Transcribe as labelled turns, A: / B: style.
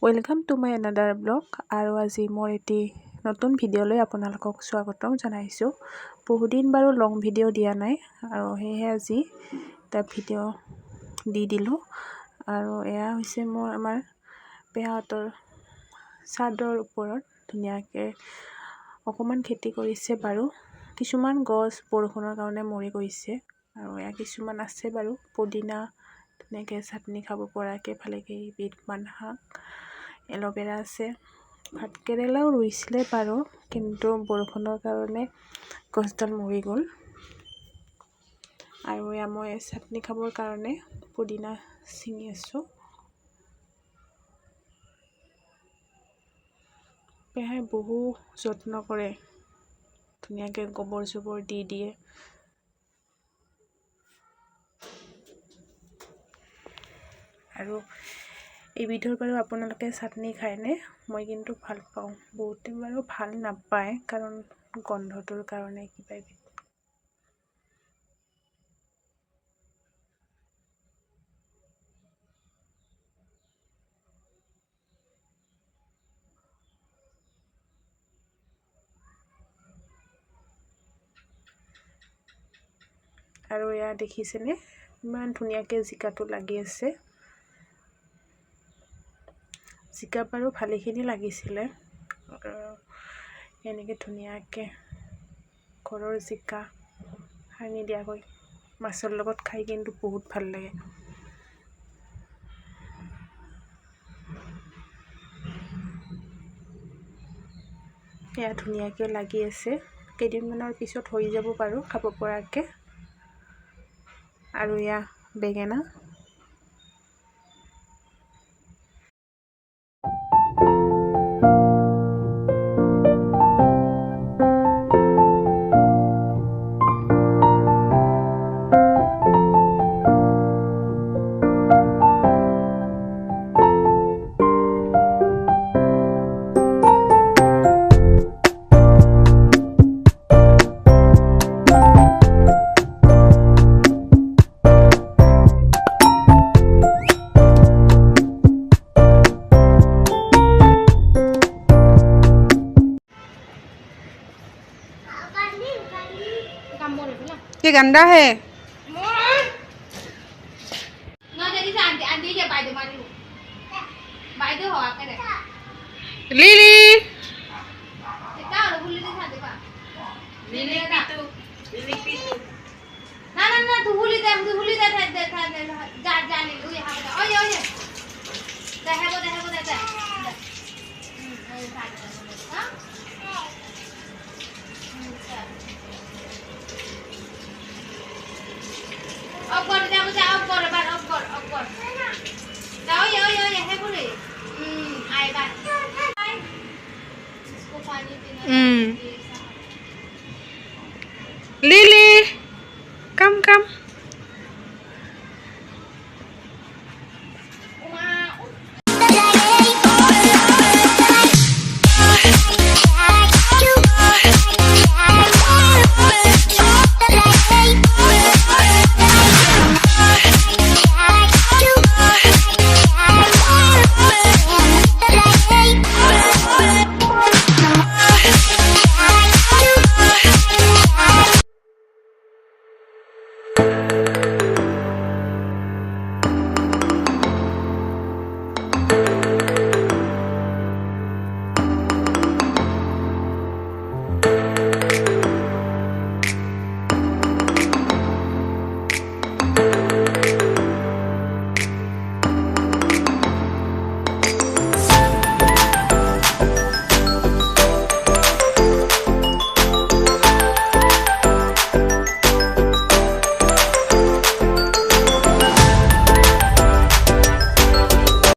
A: Welcome to my another blog আৰু আজি মোৰ এটি নতুন ভিডিঅ'লৈ আপোনালোকক স্বাগতম জনাইছোঁ। বহুদিন বাৰু লং ভিডিঅ' দিয়া নাই আৰু সেয়েহে আজি এটা ভিডিঅ' দি দিলোঁ। আৰু এয়া হৈছে মোৰ আমাৰ পেহাহঁতৰ চাদৰ ওপৰত ধুনীয়াকৈ অকণমান খেতি কৰিছে বাৰু। কিছুমান গছ বৰষুণৰ কাৰণে মৰি গৈছে আৰু এয়া কিছুমান আছে বাৰু। পুদিনা ধুনীয়াকৈ চাটনি খাব পৰাকৈ ভালে কেইবিধমান শাক, এল'ভেৰা আছে, ভাতকেৰেলাও ৰুইছিলে বাৰু, কিন্তু বৰষুণৰ কাৰণে গছডাল মৰি গ'ল। আৰু এয়া মই চাটনি খাবৰ কাৰণে পুদিনা ছিঙি আছোঁ। পেহাই বহু যত্ন কৰে, ধুনীয়াকৈ গোবৰ চোবৰ দি দিয়ে। আৰু এইবিধৰ বাৰু আপোনালোকে চাটনি খায়নে? মই কিন্তু ভাল পাওঁ। বহুতে বাৰু ভাল নাপায় কাৰণ গন্ধটোৰ কাৰণে কিবা এবিধ। আৰু এয়া দেখিছেনে ইমান ধুনীয়াকৈ জিকাটো লাগি আছে। জিকা বাৰু ভালেখিনি লাগিছিলে। এনেকৈ ধুনীয়াকৈ ঘৰৰ জিকা সাৰ নিদিয়াকৈ মাছৰ লগত খাই কিন্তু বহুত ভাল লাগে। এয়া ধুনীয়াকৈ লাগি আছে, কেইদিনমানৰ পিছত হৈ যাব বাৰু খাব পৰাকৈ। আৰু এয়া বেঙেনা,
B: ये गंदा है। लिली